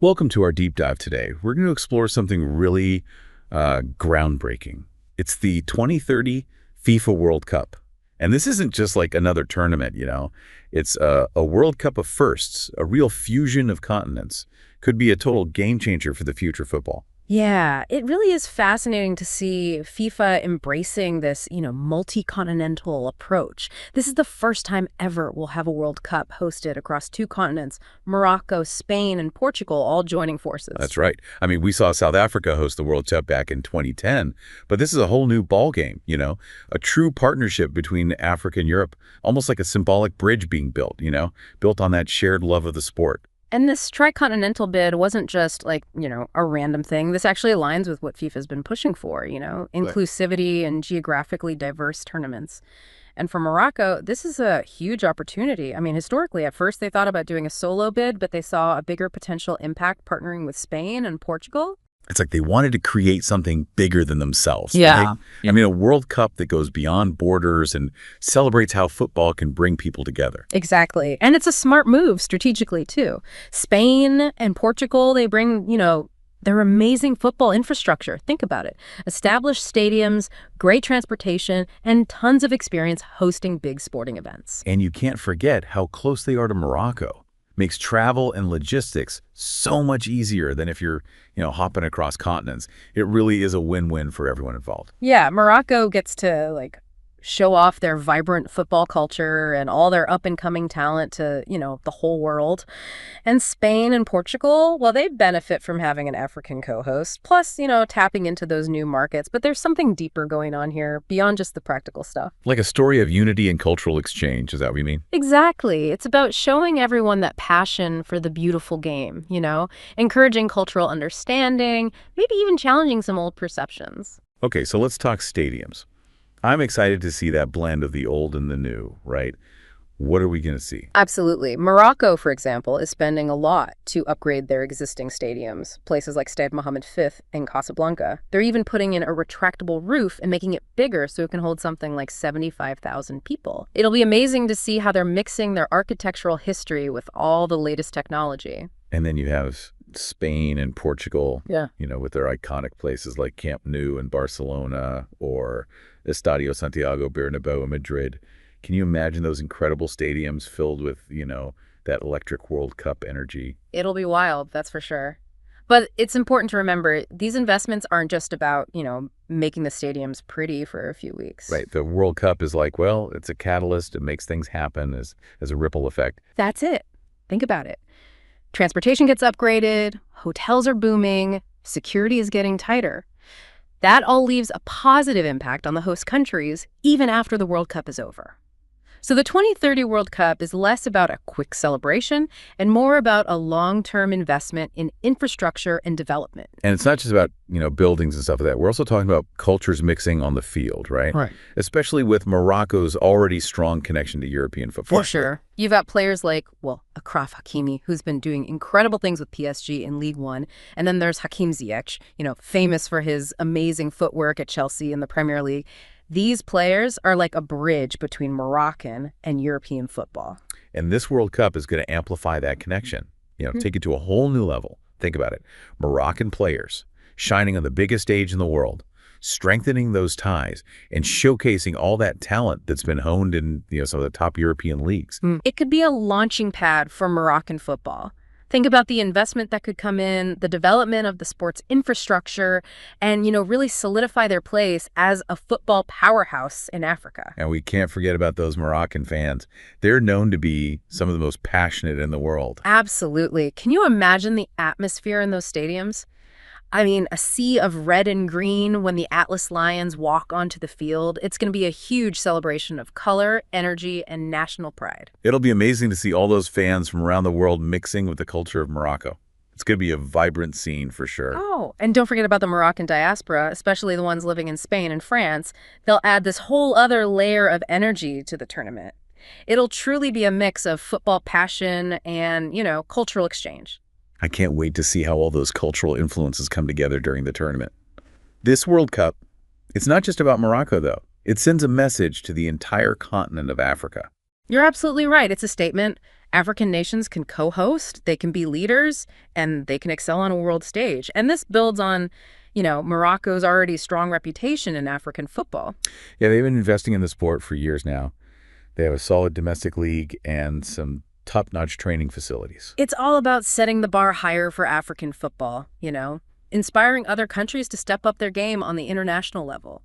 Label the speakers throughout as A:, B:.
A: Welcome to our deep dive today. We're going to explore something really groundbreaking. It's the 2030 FIFA World Cup. And this isn't just like another tournament. It's a World Cup of firsts, a real fusion of continents. Could be a total game changer for the future of football.
B: Yeah, it really is fascinating to see FIFA embracing this, multi-continental approach. This is the first time ever we'll have a World Cup hosted across two continents, Morocco, Spain, and Portugal all joining forces.
A: That's right. I mean, we saw South Africa host the World Cup back in 2010, but this is a whole new ballgame, a true partnership between Africa and Europe, almost like a symbolic bridge being built on that shared love of the sport.
B: And this tricontinental bid wasn't just like, a random thing. This actually aligns with what FIFA's been pushing for,
A: Right.
B: inclusivity and geographically diverse tournaments. And for Morocco, this is a huge opportunity. I mean, historically, at first they thought about doing a solo bid, but they saw a bigger potential impact partnering with Spain and Portugal.
A: It's like they wanted to create something bigger than themselves.
B: Yeah.
A: Right? I mean, a World Cup that goes beyond borders and celebrates how football can bring people together.
B: Exactly. And it's a smart move strategically, too. Spain and Portugal, they bring, their amazing football infrastructure. Think about it. Established stadiums, great transportation, and tons of experience hosting big sporting events.
A: And you can't forget how close they are to Morocco. Makes travel and logistics so much easier than if you're hopping across continents. It really is a win-win for everyone involved.
B: Yeah, Morocco gets to show off their vibrant football culture and all their up-and-coming talent to, the whole world. And Spain and Portugal, well, they benefit from having an African co-host, plus, tapping into those new markets. But there's something deeper going on here beyond just the practical stuff.
A: Like a story of unity and cultural exchange, is that what you mean?
B: Exactly. It's about showing everyone that passion for the beautiful game, encouraging cultural understanding, maybe even challenging some old perceptions.
A: Okay, so let's talk stadiums. I'm excited to see that blend of the old and the new, right? What are we going to see?
B: Absolutely. Morocco, for example, is spending a lot to upgrade their existing stadiums, places like Stade Mohammed V in Casablanca. They're even putting in a retractable roof and making it bigger so it can hold something like 75,000 people. It'll be amazing to see how they're mixing their architectural history with all the latest technology.
A: And then you have Spain and Portugal,
B: Yeah.
A: with their iconic places like Camp Nou in Barcelona or Estadio Santiago Bernabeu in Madrid. Can you imagine those incredible stadiums filled with, that electric World Cup energy?
B: It'll be wild, that's for sure. But it's important to remember, these investments aren't just about, making the stadiums pretty for a few weeks.
A: Right. The World Cup is like, well, it's a catalyst. It makes things happen as a ripple effect.
B: That's it. Think about it. Transportation gets upgraded, hotels are booming, security is getting tighter. That all leaves a positive impact on the host countries, even after the World Cup is over. So the 2030 World Cup is less about a quick celebration and more about a long-term investment in infrastructure and development.
A: And it's not just about, buildings and stuff like that. We're also talking about cultures mixing on the field, right?
B: Right.
A: Especially with Morocco's already strong connection to European football.
B: For sure. You've got players like, Achraf Hakimi, who's been doing incredible things with PSG in League One. And then there's Hakim Ziyech, famous for his amazing footwork at Chelsea in the Premier League. These players are like a bridge between Moroccan and European football.
A: And this World Cup is going to amplify that connection, take it to a whole new level. Think about it. Moroccan players shining on the biggest stage in the world, strengthening those ties and showcasing all that talent that's been honed in some of the top European leagues.
B: It could be a launching pad for Moroccan football. Think about the investment that could come in, the development of the sports infrastructure, and, really solidify their place as a football powerhouse in Africa.
A: And we can't forget about those Moroccan fans. They're known to be some of the most passionate in the world.
B: Absolutely. Can you imagine the atmosphere in those stadiums? I mean, a sea of red and green when the Atlas Lions walk onto the field. It's going to be a huge celebration of color, energy, and national pride.
A: It'll be amazing to see all those fans from around the world mixing with the culture of Morocco. It's going to be a vibrant scene for sure.
B: Oh, and don't forget about the Moroccan diaspora, especially the ones living in Spain and France. They'll add this whole other layer of energy to the tournament. It'll truly be a mix of football passion and, cultural exchange.
A: I can't wait to see how all those cultural influences come together during the tournament. This World Cup, it's not just about Morocco, though. It sends a message to the entire continent of Africa.
B: You're absolutely right. It's a statement. African nations can co-host, they can be leaders, and they can excel on a world stage. And this builds on, Morocco's already strong reputation in African football.
A: Yeah, they've been investing in the sport for years now. They have a solid domestic league and some top-notch training facilities.
B: It's all about setting the bar higher for African football, inspiring other countries to step up their game on the international level.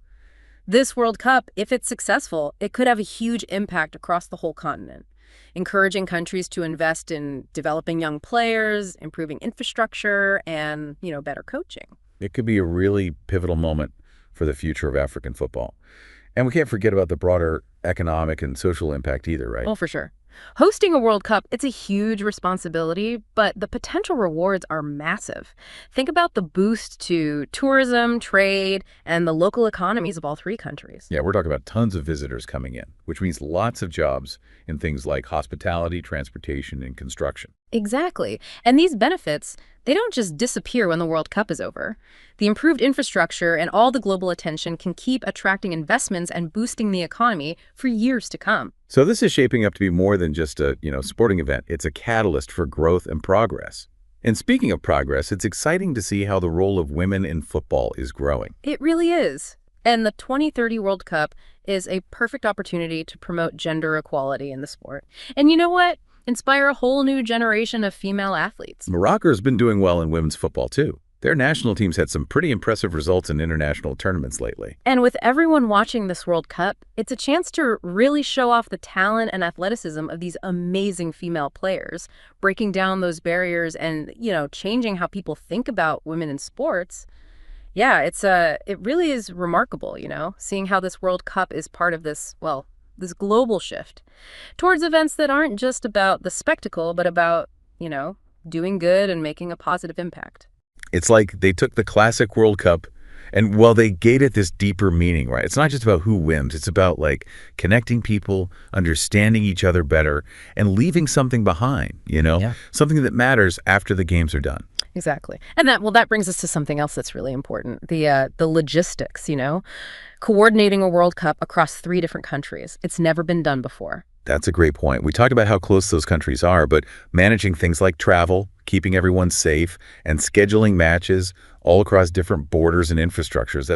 B: This World Cup, if it's successful, it could have a huge impact across the whole continent, encouraging countries to invest in developing young players, improving infrastructure, and, better coaching.
A: It could be a really pivotal moment for the future of African football. And we can't forget about the broader economic and social impact either, right?
B: Oh, for sure. Hosting a World Cup, it's a huge responsibility, but the potential rewards are massive. Think about the boost to tourism, trade, and the local economies of all three countries.
A: Yeah, we're talking about tons of visitors coming in, which means lots of jobs in things like hospitality, transportation, and construction.
B: Exactly. And these benefits, they don't just disappear when the World Cup is over. The improved infrastructure and all the global attention can keep attracting investments and boosting the economy for years to come.
A: So this is shaping up to be more than just a, sporting event. It's a catalyst for growth and progress. And speaking of progress, it's exciting to see how the role of women in football is growing.
B: It really is. And the 2030 World Cup is a perfect opportunity to promote gender equality in the sport. And you know what? Inspire a whole new generation of female athletes.
A: Morocco's been doing well in women's football, too. Their national teams had some pretty impressive results in international tournaments lately.
B: And with everyone watching this World Cup, it's a chance to really show off the talent and athleticism of these amazing female players, breaking down those barriers and, changing how people think about women in sports. Yeah, it really is remarkable, seeing how this World Cup is part of this global shift towards events that aren't just about the spectacle, but about, doing good and making a positive impact.
A: It's like they took the classic World Cup and, they gave it this deeper meaning, right? It's not just about who wins. It's about, connecting people, understanding each other better, and leaving something behind,
B: Yeah.
A: Something that matters after the games are done.
B: Exactly. And that brings us to something else that's really important, the logistics, coordinating a World Cup across 3 different countries. It's never been done before.
A: That's a great point. We talked about how close those countries are, but managing things like travel, keeping everyone safe, and scheduling matches all across different borders and infrastructures,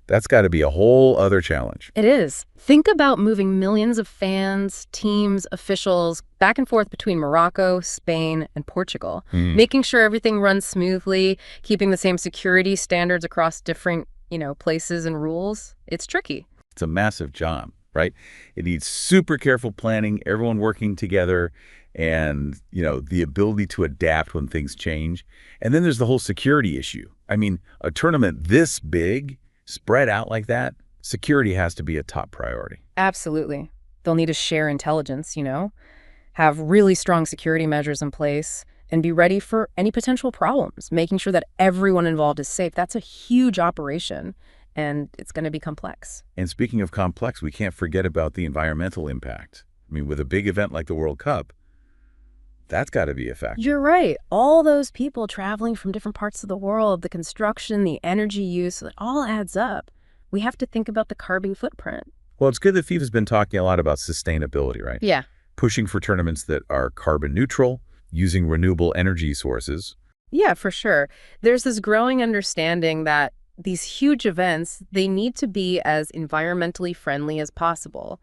A: that's got to be a whole other challenge.
B: It is. Think about moving millions of fans, teams, officials back and forth between Morocco, Spain, and Portugal, making sure everything runs smoothly, keeping the same security standards across different, places and rules. It's tricky.
A: It's a massive job, right? It needs super careful planning, everyone working together, and, the ability to adapt when things change. And then there's the whole security issue. I mean, a tournament this big, spread out like that, security has to be a top priority.
B: Absolutely. They'll need to share intelligence, have really strong security measures in place, and be ready for any potential problems, making sure that everyone involved is safe. That's a huge operation, and it's going to be complex.
A: And speaking of complex, we can't forget about the environmental impact. I mean, with a big event like the World Cup, that's got to be a factor.
B: You're right. All those people traveling from different parts of the world, the construction, the energy use, it all adds up. We have to think about the carbon footprint.
A: Well, it's good that FIFA's been talking a lot about sustainability, right?
B: Yeah.
A: Pushing for tournaments that are carbon neutral, using renewable energy sources.
B: Yeah, for sure. There's this growing understanding that these huge events, they need to be as environmentally friendly as possible.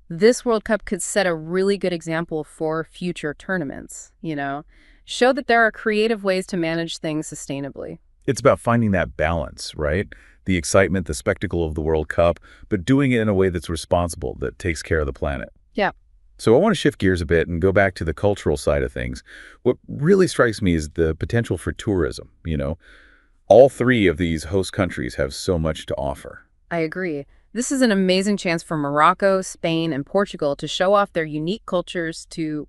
B: This World Cup could set a really good example for future tournaments, show that there are creative ways to manage things sustainably.
A: It's about finding that balance, right? The excitement, the spectacle of the World Cup, but doing it in a way that's responsible, that takes care of the planet.
B: Yeah.
A: So I want to shift gears a bit and go back to the cultural side of things. What really strikes me is the potential for tourism, All 3 of these host countries have so much to offer.
B: I agree. This is an amazing chance for Morocco, Spain, and Portugal to show off their unique cultures to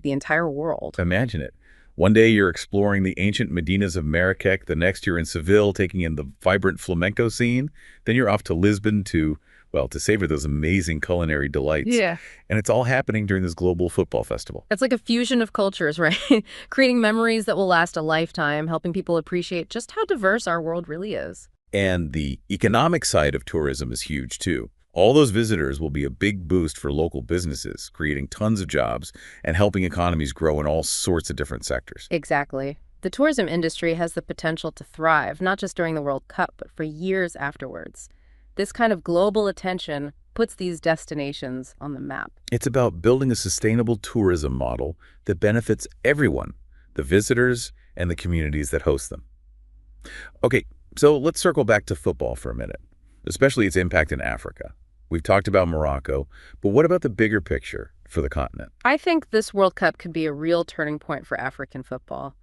B: the entire world.
A: Imagine it. One day you're exploring the ancient Medinas of Marrakech, the next you're in Seville taking in the vibrant flamenco scene, then you're off to Lisbon to savor those amazing culinary delights.
B: Yeah.
A: And it's all happening during this global football festival.
B: It's like a fusion of cultures, right? Creating memories that will last a lifetime, helping people appreciate just how diverse our world really is.
A: And the economic side of tourism is huge, too. All those visitors will be a big boost for local businesses, creating tons of jobs and helping economies grow in all sorts of different sectors.
B: Exactly. The tourism industry has the potential to thrive, not just during the World Cup, but for years afterwards. This kind of global attention puts these destinations on the map.
A: It's about building a sustainable tourism model that benefits everyone, the visitors and the communities that host them. Okay, so let's circle back to football for a minute, especially its impact in Africa. We've talked about Morocco, but what about the bigger picture for the continent?
B: I think this World Cup could be a real turning point for African football.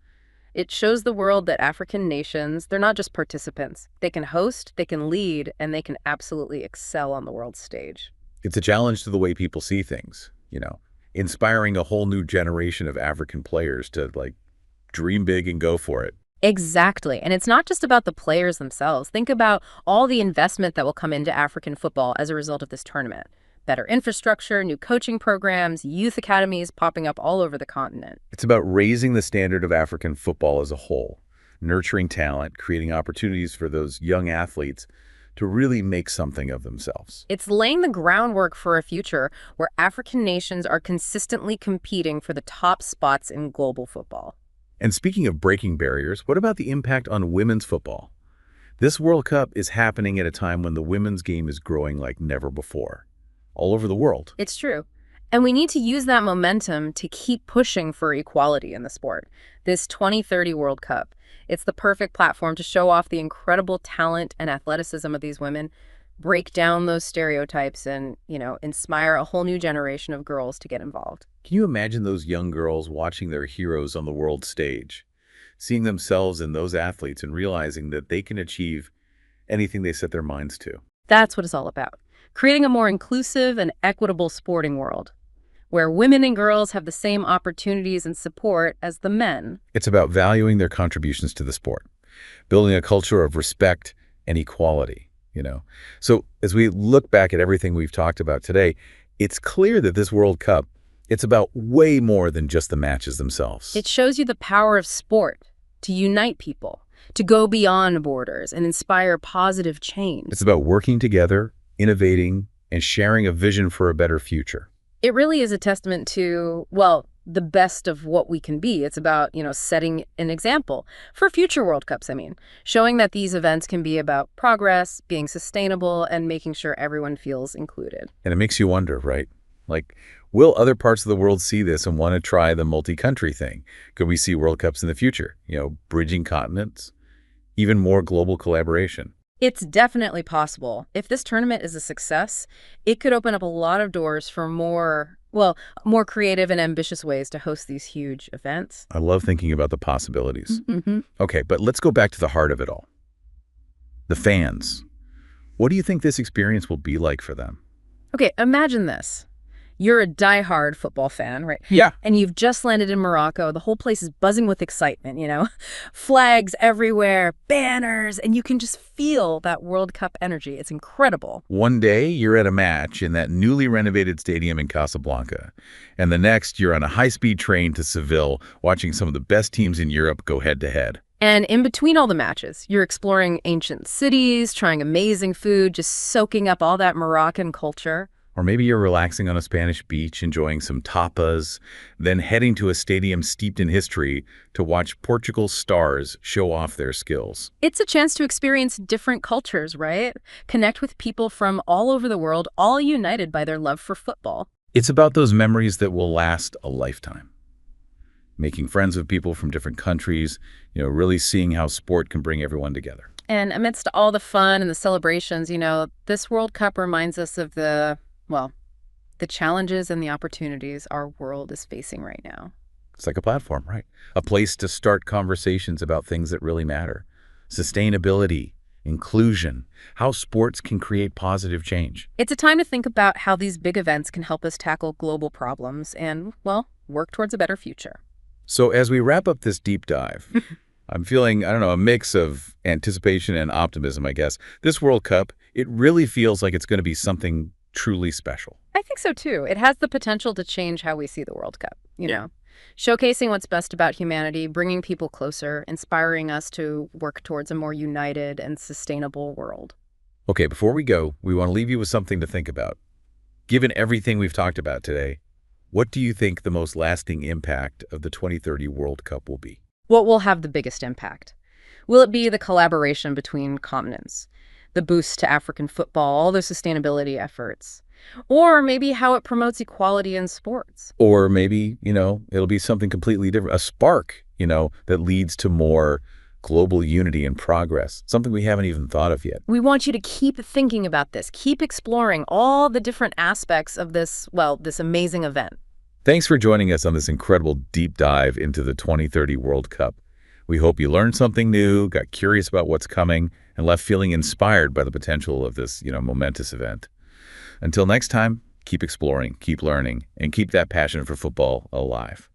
B: It shows the world that African nations, they're not just participants. They can host, they can lead, and they can absolutely excel on the world stage.
A: It's a challenge to the way people see things, inspiring a whole new generation of African players to dream big and go for it.
B: Exactly. And it's not just about the players themselves. Think about all the investment that will come into African football as a result of this tournament. Better infrastructure, new coaching programs, youth academies popping up all over the continent.
A: It's about raising the standard of African football as a whole, nurturing talent, creating opportunities for those young athletes to really make something of themselves.
B: It's laying the groundwork for a future where African nations are consistently competing for the top spots in global football.
A: And speaking of breaking barriers, what about the impact on women's football? This World Cup is happening at a time when the women's game is growing like never before, all over the world.
B: It's true. And we need to use that momentum to keep pushing for equality in the sport. This 2030 World Cup, it's the perfect platform to show off the incredible talent and athleticism of these women, break down those stereotypes, and, inspire a whole new generation of girls to get involved.
A: Can you imagine those young girls watching their heroes on the world stage, seeing themselves in those athletes and realizing that they can achieve anything they set their minds to?
B: That's what it's all about. Creating a more inclusive and equitable sporting world, where women and girls have the same opportunities and support as the men.
A: It's about valuing their contributions to the sport, building a culture of respect and equality. So as we look back at everything we've talked about today, it's clear that this World Cup, it's about way more than just the matches themselves.
B: It shows you the power of sport to unite people, to go beyond borders and inspire positive change.
A: It's about working together, innovating, and sharing a vision for a better future.
B: It really is a testament to, the best of what we can be. It's about, setting an example for future World Cups, showing that these events can be about progress, being sustainable, and making sure everyone feels included.
A: And it makes you wonder, right? Will other parts of the world see this and want to try the multi-country thing? Could we see World Cups in the future? Bridging continents, even more global collaboration.
B: It's definitely possible. If this tournament is a success, it could open up a lot of doors for more creative and ambitious ways to host these huge events.
A: I love thinking about the possibilities.
B: Mm-hmm.
A: Okay, but let's go back to the heart of it all. The fans. What do you think this experience will be like for them?
B: Okay, imagine this. You're a diehard football fan, right?
A: Yeah.
B: And you've just landed in Morocco. The whole place is buzzing with excitement, Flags everywhere, banners, and you can just feel that World Cup energy. It's incredible.
A: One day, you're at a match in that newly renovated stadium in Casablanca. And the next, you're on a high-speed train to Seville, watching some of the best teams in Europe go head-to-head.
B: And in between all the matches, you're exploring ancient cities, trying amazing food, just soaking up all that Moroccan culture.
A: Or maybe you're relaxing on a Spanish beach, enjoying some tapas, then heading to a stadium steeped in history to watch Portugal's stars show off their skills.
B: It's a chance to experience different cultures, right? Connect with people from all over the world, all united by their love for football.
A: It's about those memories that will last a lifetime. Making friends with people from different countries, really seeing how sport can bring everyone together.
B: And amidst all the fun and the celebrations, this World Cup reminds us of the challenges and the opportunities our world is facing right now.
A: It's like a platform, right? A place to start conversations about things that really matter. Sustainability, inclusion, how sports can create positive change.
B: It's a time to think about how these big events can help us tackle global problems and, work towards a better future.
A: So as we wrap up this deep dive, I'm feeling, a mix of anticipation and optimism, I guess. This World Cup, it really feels like it's going to be something truly special.
B: I think so, too. It has the potential to change how we see the World Cup, showcasing what's best about humanity, bringing people closer, inspiring us to work towards a more united and sustainable world.
A: Okay, before we go, we want to leave you with something to think about. Given everything we've talked about today, what do you think the most lasting impact of the 2030 World Cup will be?
B: What will have the biggest impact? Will it be the collaboration between continents, the boost to African football, all the sustainability efforts? Or maybe how it promotes equality in sports?
A: Or maybe, it'll be something completely different, a spark, that leads to more global unity and progress, something we haven't even thought of yet.
B: We want you to keep thinking about this, keep exploring all the different aspects of this, well, this amazing event.
A: Thanks for joining us on this incredible deep dive into the 2030 World Cup. We hope you learned something new, got curious about what's coming, and left feeling inspired by the potential of this, momentous event. Until next time, keep exploring, keep learning, and keep that passion for football alive.